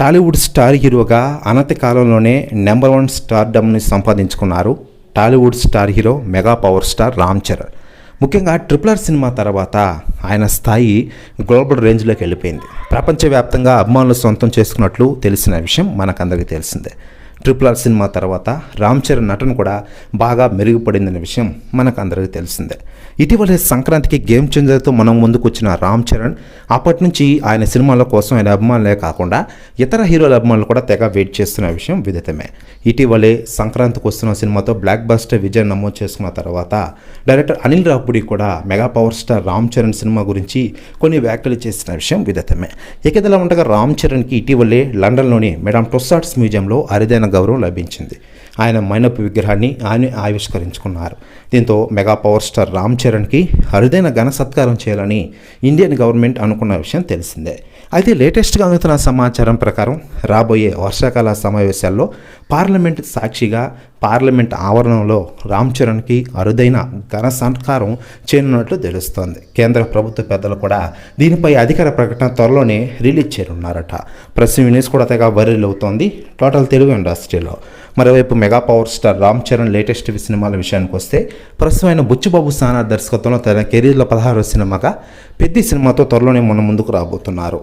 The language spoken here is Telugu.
టాలీవుడ్ స్టార్ హీరోగా అనతి కాలంలోనే నెంబర్ 1 స్టార్డమ్ని సంపాదించుకున్నారు Tollywood star hero mega power star Ram Charan. ముఖ్యంగా RRR సినిమా తర్వాత ఆయన స్థాయి గ్లోబల్ రేంజ్లోకి వెళ్ళిపోయింది. ప్రపంచవ్యాప్తంగా అభిమానులు సొంతం చేసుకున్నట్లు తెలిసిన విషయం మనకందరికీ తెలిసిందే. RRR సినిమా తర్వాత రామ్ చరణ్ నటన కూడా బాగా మెరుగుపడిందనే విషయం మనకందరికీ తెలిసిందే. ఇటీవలే సంక్రాంతికి గేమ్ చేంజర్తో మనం ముందుకు వచ్చిన రామ్ చరణ్ అప్పటి నుంచి ఆయన సినిమాల కోసం ఆయన అభిమానులే కాకుండా ఇతర హీరోల అభిమానులు కూడా తెగ వెయిట్ చేస్తున్న విషయం విదితమే. ఇటీవలే సంక్రాంతికి వస్తున్న సినిమాతో బ్లాక్ బస్టర్ విజయం నమోదు చేసుకున్న తర్వాత డైరెక్టర్ అనిల్ రావిపూడి కూడా mega power star Ram Charan cinema గురించి కొన్ని వ్యాఖ్యలు చేసిన విషయం విదితమే. ఇకదలా ఉండగా రామ్ చరణ్కి ఇటీవలే లండన్లోని మేడం టొస్సాడ్స్ మ్యూజియంలో అరుదైన గౌరవం లభించింది. ఆయన మైనపు విగ్రహాన్ని ఆయన ఆవిష్కరించుకున్నారు. దీంతో మెగా పవర్ స్టార్ రామ్ చరణ్కి అరుదైన ఘన సత్కారం చేయాలని ఇండియన్ గవర్నమెంట్ అనుకున్న విషయం తెలిసిందే. అయితే లేటెస్ట్గా అందుతున్న సమాచారం ప్రకారం రాబోయే వర్షాకాల సమావేశాల్లో పార్లమెంట్ సాక్షిగా పార్లమెంట్ ఆవరణలో రామ్ చరణ్కి అరుదైన ఘన సత్కారం చేయనున్నట్లు తెలుస్తోంది. కేంద్ర ప్రభుత్వ పెద్దలు కూడా దీనిపై అధికార ప్రకటన త్వరలోనే రిలీజ్ చేయనున్నారట. ప్రస్తుతం న్యూస్ కూడా తెగ వైరల్ అవుతోంది టోటల్ తెలుగు ఇండస్ట్రీలో. మరోవైపు mega power star Ram Charan latest సినిమాల విషయానికి వస్తే ప్రస్తుతం బుచ్చిబాబు సానా దర్శకత్వంలో తన కెరీర్లో 16వ సినిమాగా పెద్ద సినిమాతో త్వరలోనే మన ముందుకు రాబోతున్నారు.